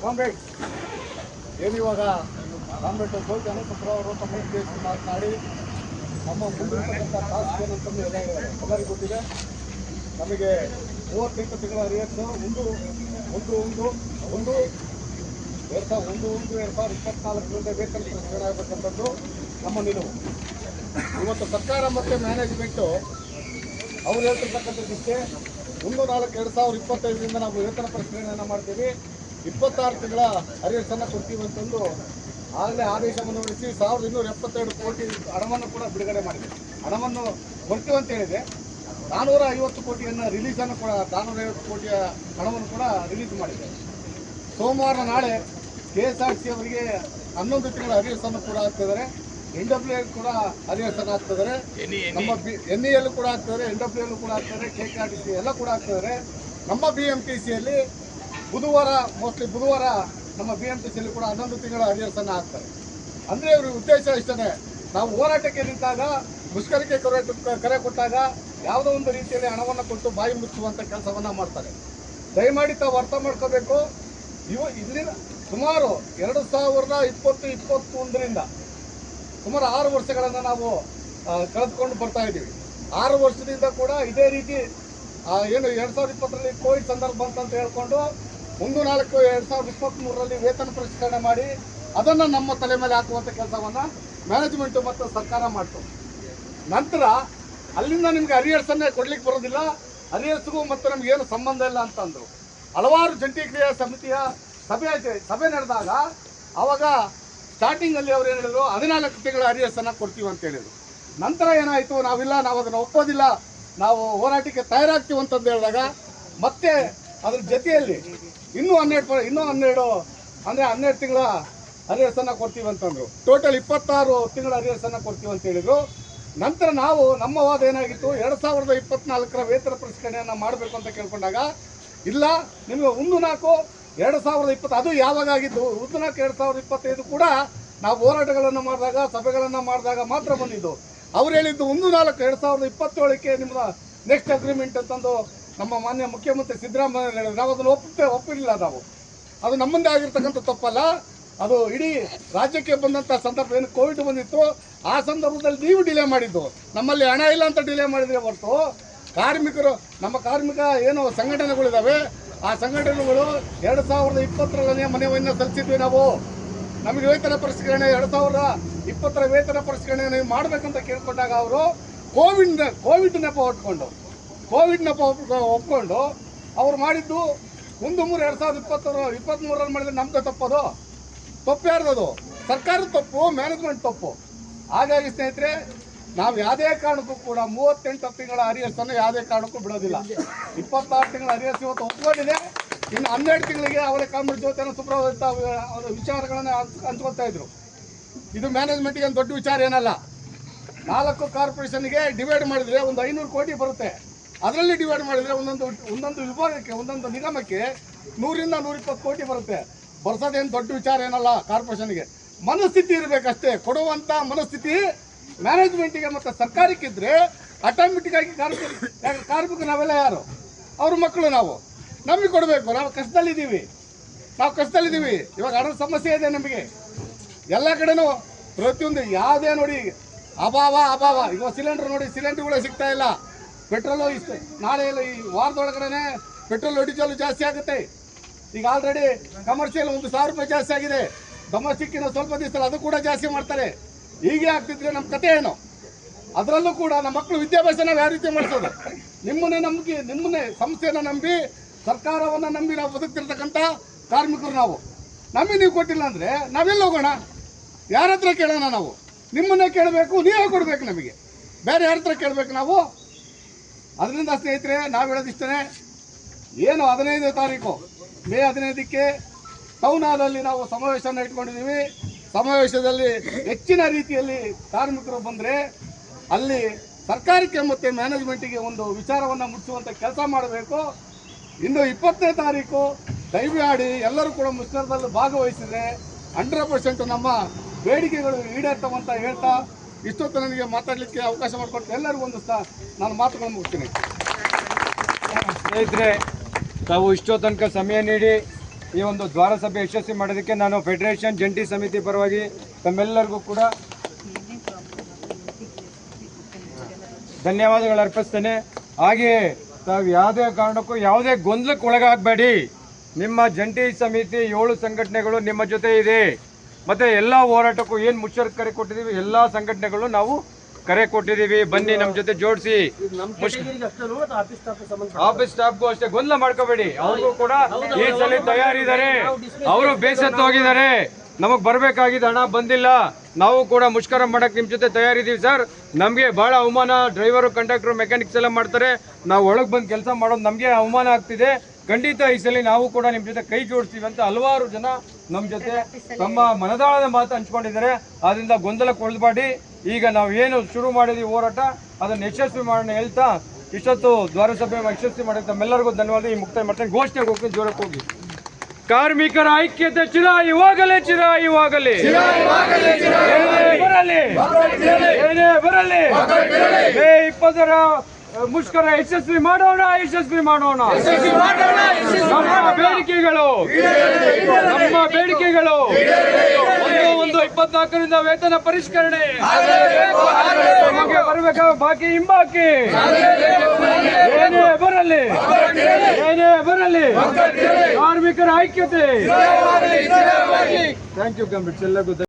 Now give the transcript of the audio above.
Comrade ಏನಿವಾಗ comrade ಸೋಲ್ತಾನೆ ಶುಕ್ರವಾರ ತಮ್ಮ ಉದ್ದೇಶಿಸಿ ಮಾತನಾಡಿ ನಮ್ಮ ಮುಂದಿರ್ತಕ್ಕಂಥ ಟಾಸ್ಕ್ ಏನಂತಂದು ಎಲ್ಲರಿಗೂ ಗೊತ್ತಿದೆ. ನಮಗೆ 38 ತಿಂಗಳ ಅರಿಯರ್ಸು 1/1/2024 ವೇತನ ಪ್ರಕರಣ ಆಗಬೇಕಂತದ್ದು ನಮ್ಮ ನಿಲುವು. ಇವತ್ತು ಸರ್ಕಾರ ಮತ್ತು ಮ್ಯಾನೇಜ್ಮೆಂಟು ಅವ್ರು ಹೇಳ್ತಿರ್ತಕ್ಕಂಥದ್ದಿಷ್ಟೇ, 1/4/2025 ನಾವು ವೇತನ ಪರಿಷ್ಕರಣೆಯನ್ನು ಮಾಡ್ತೀವಿ, 26 ತಿಂಗಳ ಅರಿಯರ್ಸನ್ನು ಕೊಡ್ತೀವಿ ಅಂತಂದು ಆಗಲೇ ಆದೇಶವನ್ನು ಹೊರಡಿಸಿ 1272 ಕೋಟಿ ಹಣವನ್ನು ಕೂಡ ಬಿಡುಗಡೆ ಮಾಡಿದೆ. ಹಣವನ್ನು ಕೊಡ್ತೀವಿ ಅಂತ ಹೇಳಿದೆ. 450 ಕೋಟಿಯನ್ನು ರಿಲೀಸನ್ನು ಕೂಡ 450 ಕೋಟಿಯ ಹಣವನ್ನು ಕೂಡ ರಿಲೀಸ್ ಮಾಡಿದೆ. ಸೋಮವಾರ ನಾಳೆ KSRTC ಅವರಿಗೆ 11 ತಿಂಗಳ ಅರಿಯರ್ಸನ್ನು ಕೂಡ ಹಾಕ್ತಿದ್ದಾರೆ. NWL ಕೂಡ ಅರಿಯರ್ಸನ್ನು ಹಾಕ್ತಿದ್ದಾರೆ. ನಮ್ಮ NEL ಕೂಡ ಹಾಕ್ತಿದ್ದಾರೆ, NWL ಕೂಡ ಹಾಕ್ತಾರೆ, KKRTC ಎಲ್ಲ ಕೂಡ ಹಾಕ್ತಿದ್ದಾರೆ. ನಮ್ಮ BMTCಯಲ್ಲಿ ಬುಧವಾರ ನಮ್ಮ BMTCಯಲ್ಲಿ ಕೂಡ 11 ತಿಂಗಳ ಅರಿಯರ್ಸನ್ನು ಹಾಕ್ತಾರೆ. ಅಂದರೆ ಇವ್ರ ಉದ್ದೇಶ ಇಷ್ಟೇ, ನಾವು ಹೋರಾಟಕ್ಕೆ ನಿಂತಾಗ, ಮುಷ್ಕರಕ್ಕೆ ಕರೆ ಕೊಟ್ಟಾಗ ಯಾವುದೋ ಒಂದು ರೀತಿಯಲ್ಲಿ ಹಣವನ್ನು ಕೊಟ್ಟು ಬಾಯಿ ಮುಚ್ಚುವಂಥ ಕೆಲಸವನ್ನು ಮಾಡ್ತಾರೆ. ದಯಮಾಡಿ ತಾವು ಅರ್ಥ ಮಾಡ್ಕೋಬೇಕು. ಇಲ್ಲಿನ ಸುಮಾರು 2020-21ರಿಂದ ಸುಮಾರು 6 ವರ್ಷಗಳನ್ನು ನಾವು ಕಳೆದುಕೊಂಡು ಬರ್ತಾ ಇದ್ದೀವಿ. 6 ವರ್ಷದಿಂದ ಕೂಡ ಇದೇ ರೀತಿ ಏನು 2020ರಲ್ಲಿ ಕೋವಿಡ್ ಸಂದರ್ಭ ಬಂತಂತ ಹೇಳ್ಕೊಂಡು 1/4/2023ರಲ್ಲಿ ವೇತನ ಪರಿಷ್ಕರಣೆ ಮಾಡಿ ಅದನ್ನು ನಮ್ಮ ತಲೆ ಮೇಲೆ ಹಾಕುವಂಥ ಕೆಲಸವನ್ನು ಮ್ಯಾನೇಜ್ಮೆಂಟು ಮತ್ತು ಸರ್ಕಾರ ಮಾಡ್ತು. ನಂತರ ಅಲ್ಲಿಂದ ನಿಮಗೆ ಅರಿಯರ್ಸನ್ನೇ ಕೊಡ್ಲಿಕ್ಕೆ ಬರೋದಿಲ್ಲ, ಅರಿಯರ್ಸ್ಗೂ ಮತ್ತು ನಮಗೇನು ಸಂಬಂಧ ಇಲ್ಲ ಅಂತಂದರು. ಹಲವಾರು ಜಂಟಿ ಕ್ರಿಯಾ ಸಮಿತಿಯ ಸಭೆ ನಡೆದಾಗ ಆವಾಗ ಸ್ಟಾರ್ಟಿಂಗಲ್ಲಿ ಅವ್ರು ಏನು ಹೇಳಿದ್ರು, 14 ತಿಂಗಳ ಅರಿಯರ್ಸನ್ನು ಕೊಡ್ತೀವಿ ಅಂತ ಹೇಳಿದರು. ನಂತರ ಏನಾಯಿತು, ನಾವು ಅದನ್ನು ಒಪ್ಪೋದಿಲ್ಲ, ನಾವು ಹೋರಾಟಕ್ಕೆ ತಯಾರಾಗ್ತೀವಿ ಅಂತಂದು ಹೇಳಿದಾಗ ಮತ್ತೆ ಅದ್ರ ಜೊತೆಯಲ್ಲಿ ಇನ್ನೂ 12 ಅಂದರೆ 12 ತಿಂಗಳ ಅರಿಯರ್ಸನ್ನು ಕೊಡ್ತೀವಿ ಅಂತಂದರು. ಟೋಟಲ್ 26 ತಿಂಗಳ ಅರಿಯರ್ಸನ್ನು ಕೊಡ್ತೀವಿ ಅಂತ ಹೇಳಿದರು. ನಂತರ ನಮ್ಮ ವಾದ ಏನಾಗಿತ್ತು, 2024ರ ವೇತನ ಪರಿಷ್ಕರಣೆಯನ್ನು ಮಾಡಬೇಕು ಅಂತ ಕೇಳ್ಕೊಂಡಾಗ ಇಲ್ಲ, ನಿಮಗೆ 1/4/2020 ಅದು ಯಾವಾಗ ಆಗಿದ್ದು, 1/4/2025 ಕೂಡ ನಾವು ಹೋರಾಟಗಳನ್ನು ಮಾಡಿದಾಗ, ಸಭೆಗಳನ್ನು ಮಾಡಿದಾಗ ಮಾತ್ರ ಬಂದಿದ್ದು. ಅವ್ರು ಹೇಳಿದ್ದು 1/4/2027ಕ್ಕೆ ನಿಮ್ಮದು ನೆಕ್ಸ್ಟ್ ಅಗ್ರಿಮೆಂಟ್ ಅಂತಂದು ನಮ್ಮ ಮಾನ್ಯ ಮುಖ್ಯಮಂತ್ರಿ ಸಿದ್ದರಾಮಯ್ಯ ಹೇಳಿದ್ರು. ನಾವು ಅದನ್ನು ಒಪ್ಪಿರಲಿಲ್ಲ. ಅದು ನಮ್ಮಂದೇ ಆಗಿರ್ತಕ್ಕಂಥ ತಪ್ಪಲ್ಲ, ಅದು ಇಡೀ ರಾಜ್ಯಕ್ಕೆ ಬಂದಂಥ ಸಂದರ್ಭ ಏನು ಕೋವಿಡ್ ಬಂದಿತ್ತು, ಆ ಸಂದರ್ಭದಲ್ಲಿ ನೀವು ಡಿಲೇ ಮಾಡಿದ್ದು. ನಮ್ಮಲ್ಲಿ ಹಣ ಇಲ್ಲ ಅಂತ ಡಿಲೇ ಮಾಡಿದರೆ ಹೊರತು ನಮ್ಮ ಕಾರ್ಮಿಕ ಏನು ಸಂಘಟನೆಗಳಿದ್ದಾವೆ, ಆ ಸಂಘಟನೆಗಳು 2020ರಲ್ಲೇ ಮನವಿಯನ್ನು ಸಲ್ಲಿಸಿದ್ವಿ. ನಮಗೆ ವೇತನ ಪರಿಷ್ಕರಣೆ 2020ರ ವೇತನ ಪರಿಷ್ಕರಣೆ ಮಾಡಬೇಕಂತ ಕೇಳ್ಕೊಂಡಾಗ ಅವರು ಕೋವಿಡ್ ನೆಪ ಒಪ್ಕೊಂಡು ಅವ್ರು ಮಾಡಿದ್ದು 1/3/2023ರಲ್ಲಿ ಮಾಡಿದ್ರೆ ನಮ್ದು ತಪ್ಪು ಯಾರ್ದದು? ಸರ್ಕಾರದ ತಪ್ಪು, ಮ್ಯಾನೇಜ್ಮೆಂಟ್ ತಪ್ಪು. ಹಾಗಾಗಿ ಸ್ನೇಹಿತರೆ, ನಾವು ಯಾವುದೇ ಕಾರಣಕ್ಕೂ ಕೂಡ 38 ತಿಂಗಳ ಅರಿಯರ್ಸನ್ನು ಯಾವುದೇ ಕಾರಣಕ್ಕೂ ಬಿಡೋದಿಲ್ಲ. 26 ತಿಂಗಳ ಅರಿಯರ್ಸ್ ಇವತ್ತು ಒಪ್ಕೊಂಡಿದೆ. ಇನ್ನು 12 ತಿಂಗಳಿಗೆ ಅವರೇ ಕಾಮ್ರೇಡ್ ಜೊತೆ ಸುಪ್ರಭಾವಿತ ವಿಚಾರಗಳನ್ನು ಹಂಚ್ಕೊಳ್ತಾ ಇದ್ರು. ಇದು ಮ್ಯಾನೇಜ್ಮೆಂಟಿಗೆ ಒಂದು ದೊಡ್ಡ ವಿಚಾರ ಏನಲ್ಲ. 4 ಕಾರ್ಪೊರೇಷನ್ಗೆ ಡಿವೈಡ್ ಮಾಡಿದರೆ ಒಂದು 500 ಕೋಟಿ ಬರುತ್ತೆ. ಅದರಲ್ಲಿ ಡಿವೈಡ್ ಮಾಡಿದರೆ ಒಂದೊಂದು ವಿಭಾಗಕ್ಕೆ, ಒಂದೊಂದು ನಿಗಮಕ್ಕೆ 100-120 ಕೋಟಿ ಬರುತ್ತೆ. ಬರ್ಸೋದೇನು ದೊಡ್ಡ ವಿಚಾರ ಏನಲ್ಲ. ಕಾರ್ಪೊರೇಷನ್ಗೆ ಮನಸ್ಥಿತಿ ಇರಬೇಕಷ್ಟೇ. ಕೊಡುವಂಥ ಮನಸ್ಥಿತಿ ಮ್ಯಾನೇಜ್ಮೆಂಟಿಗೆ ಮತ್ತು ಸರ್ಕಾರಕ್ಕಿದ್ರೆ ಆಟೋಮೆಟಿಕ್ ಆಗಿ ಕಾರ್ಮಿಕ ನಾವೆಲ್ಲ ಯಾರು? ಅವ್ರ ಮಕ್ಕಳು. ನಮಗೆ ಕೊಡಬೇಕು. ನಾವು ಕಷ್ಟದಲ್ಲಿದ್ದೀವಿ. ಇವಾಗ ಹಣದ ಸಮಸ್ಯೆ ಇದೆ ನಮಗೆ ಎಲ್ಲ ಕಡೆನೂ. ಪ್ರತಿಯೊಂದು ಯಾವುದೇ ನೋಡಿ ಅಭಾವ. ಇವಾಗ ಸಿಲಿಂಡರ್ ನೋಡಿ, ಸಿಲಿಂಡರ್ಗಳೇ ಸಿಗ್ತಾ ಇಲ್ಲ. ಪೆಟ್ರೋಲು ಇಷ್ಟು ನಾಳೆ ಈ ವಾರದೊಳಗಡೆ ಪೆಟ್ರೋಲ್ ಡೀಸೆಲ್ ಜಾಸ್ತಿ ಆಗುತ್ತೆ. ಈಗ ಆಲ್ರೆಡಿ ಕಮರ್ಷಿಯಲ್ 1,000 ರೂಪಾಯಿ ಜಾಸ್ತಿ ಆಗಿದೆ. ಡೊಮೆಸ್ಟಿಕ್ಕಿನ ಸ್ವಲ್ಪ ದಿವಸ ಅದು ಕೂಡ ಜಾಸ್ತಿ ಮಾಡ್ತಾರೆ. ಹೀಗೆ ಆಗ್ತಿದ್ರೆ ನಮ್ಮ ಕತೆ ಏನು? ಅದರಲ್ಲೂ ಕೂಡ ನಮ್ಮ ಮಕ್ಕಳು ವಿದ್ಯಾಭ್ಯಾಸ ನಾವು ಯಾವ ರೀತಿ ಮಾಡಿಸೋದು? ನಿಮ್ಮನ್ನೇ ಸಂಸ್ಥೆಯನ್ನು ನಂಬಿ, ಸರ್ಕಾರವನ್ನು ನಂಬಿ ನಾವು ಬದುಕ್ತಿರ್ತಕ್ಕಂಥ ಕಾರ್ಮಿಕರು ನಮಗೆ ನೀವು ಕೊಟ್ಟಿಲ್ಲ ಅಂದರೆ ನಾವೆಲ್ಲ ಹೋಗೋಣ? ಯಾರ ಹತ್ರ ಕೇಳೋಣ? ನಿಮ್ಮನ್ನೇ ಕೇಳಬೇಕು, ನೀವೇ ಕೊಡಬೇಕು. ನಮಗೆ ಬೇರೆ ಯಾರ ಹತ್ರ ಕೇಳಬೇಕು ನಾವು? ಅದರಿಂದ ಸ್ನೇಹಿತರೆ, ನಾವು ಹೇಳೋದಿಷ್ಟೇ, ಏನು 15ನೇ ತಾರೀಕು ಮೇ 15ಕ್ಕೆ ಟೌನ್ ಹಾಲಲ್ಲಿ ನಾವು ಸಮಾವೇಶವನ್ನು ಇಟ್ಕೊಂಡಿದ್ದೀವಿ. ಸಮಾವೇಶದಲ್ಲಿ ಹೆಚ್ಚಿನ ರೀತಿಯಲ್ಲಿ ಕಾರ್ಮಿಕರು ಬಂದರೆ ಅಲ್ಲಿ ಸರ್ಕಾರಕ್ಕೆ ಮತ್ತು ಮ್ಯಾನೇಜ್ಮೆಂಟಿಗೆ ಒಂದು ವಿಚಾರವನ್ನು ಮುಟ್ಟಿಸುವಂಥ ಕೆಲಸ ಮಾಡಬೇಕು. ಇನ್ನು 20ನೇ ತಾರೀಕು ದಯಮಾಡಿ ಎಲ್ಲರೂ ಕೂಡ ಮುಷ್ಕರದಲ್ಲಿ ಭಾಗವಹಿಸಿದರೆ 100% ನಮ್ಮ ಬೇಡಿಕೆಗಳು ಈಡೇರ್ತವಂತ ಹೇಳ್ತಾ ಇಷ್ಟೊತ್ತು ನನಗೆ ಮಾತಾಡಲಿಕ್ಕೆ ಅವಕಾಶ ಮಾಡಿಕೊಟ್ಟು ಎಲ್ಲರಿಗೂ ಒಂದು ನಾನು ಮಾತುಗಳನ್ನು ಮುಗಿಸ್ತೀನಿ. ಸ್ನೇಹಿತರೆ, ತಾವು ಇಷ್ಟೋ ತನಕ ಸಮಯ ನೀಡಿ ಈ ಒಂದು ದ್ವಾರ ಸಭೆ ಯಶಸ್ವಿ ಮಾಡೋದಕ್ಕೆ ನಾನು ಫೆಡರೇಷನ್ ಜಂಟಿ ಸಮಿತಿ ಪರವಾಗಿ ತಮ್ಮೆಲ್ಲರಿಗೂ ಕೂಡ ಧನ್ಯವಾದಗಳು ಅರ್ಪಿಸ್ತೇನೆ. ಹಾಗೆಯೇ ತಾವು ಯಾವುದೇ ಕಾರಣಕ್ಕೂ ಯಾವುದೇ ಗೊಂದಲಕ್ಕೆ ಒಳಗಾಗಬೇಡಿ. ನಿಮ್ಮ ಜಂಟಿ ಸಮಿತಿ 7 ಸಂಘಟನೆಗಳು ನಿಮ್ಮ ಜೊತೆ ಇದೆ. ಮತ್ತು ಎಲ್ಲ ಹೋರಾಟಕ್ಕೂ ಏನು ಮುಚ್ಚರ್ ಕರೆ ಕೊಟ್ಟಿದ್ದೀವಿ ಎಲ್ಲ ಸಂಘಟನೆಗಳು ನಾವು ಕರೆ ಕೊಟ್ಟಿದ್ದೀವಿ. ಬನ್ನಿ ನಮ್ಮ ಜೊತೆ ಜೋಡಿಸಿ. ಆಫೀಸ್ ಸ್ಟಾಫ್ಗೂ ಅಷ್ಟೇ ಗೊಂದಲ ಮಾಡ್ಕೋಬೇಡಿ. ಅವ್ರಿಗೂ ಕೂಡ ಈ ಸಲ ತಯಾರಿದ್ದಾರೆ. ಅವರು ಬೇಸತ್ತು ಹೋಗಿದ್ದಾರೆ. ನಮಗೆ ಬರಬೇಕಾಗಿದ್ದ ಹಣ ಬಂದಿಲ್ಲ. ನಾವು ಕೂಡ ಮುಷ್ಕರ ಮಾಡಕ್ಕೆ ನಿಮ್ಮ ಜೊತೆ ತಯಾರಿದ್ದೀವಿ ಸರ್. ನಮಗೆ ಭಾಳ ಅವಮಾನ. ಡ್ರೈವರು, ಕಂಡಕ್ಟ್ರು, ಮೆಕ್ಯಾನಿಕ್ಸ್ ಎಲ್ಲ ಮಾಡ್ತಾರೆ. ನಾವು ಒಳಗೆ ಬಂದು ಕೆಲಸ ಮಾಡೋದು ನಮಗೆ ಅವಮಾನ ಆಗ್ತಿದೆ. ಖಂಡಿತ ಈ ಸಲ ನಾವು ಕೂಡ ನಿಮ್ಮ ಜೊತೆ ಕೈ ಜೋಡಿಸ್ತೀವಿ ಅಂತ ಹಲವಾರು ಜನ ನಮ್ಮ ಜೊತೆ ತಮ್ಮ ಮನದಾಳದ ಮಾತು ಹಂಚ್ಕೊಂಡಿದ್ದಾರೆ. ಆದ್ದರಿಂದ ಗೊಂದಲಕ್ಕೆ ಒಳಬಾಡಿ. ಈಗ ನಾವು ಏನು ಶುರು ಮಾಡಿದೀವಿ ಹೋರಾಟ ಅದನ್ನು ಯಶಸ್ವಿ ಮಾಡೋಣ ಹೇಳ್ತಾ ಇಷ್ಟೊತ್ತು ದ್ವಾರ ಸಭೆ ಯಶಸ್ವಿ ಮಾಡಿ ತಮ್ಮೆಲ್ಲರಿಗೂ ಧನ್ಯವಾದ. ಈ ಮುಕ್ತಾಯ ಮಾಡ್ತೇನೆ. ಘೋಷಣೆಗೆ ಹೋಗ್ತೀನಿ, ಜೋರಕ್ಕೆ ಹೋಗಿ. ಕಾರ್ಮಿಕರ ಐಕ್ಯತೆ ಚಿರ ಇವಾಗಲೇ, ಚಿರ ಇವಾಗಲೇ, ಬರಲಿ ಏನೇ ಬರಲಿ. ಮೇ 20ರ ಮುಷ್ಕರ ಯಶಸ್ವಿ ಮಾಡೋಣ, ಯಶಸ್ವಿ ಮಾಡೋಣ. ನಮ್ಮ ಬೇಡಿಕೆಗಳು ಒಂದು 24ರಿಂದ ವೇತನ ಪರಿಷ್ಕರಣೆ, ನಮಗೆ ಬರಬೇಕಾದ ಬಾಕಿ ಹಿಂಬಾಕಿ ಏನೇ ಬರಲಿ, ಕಾರ್ಮಿಕರ ಐಕ್ಯತೆ. Thank you.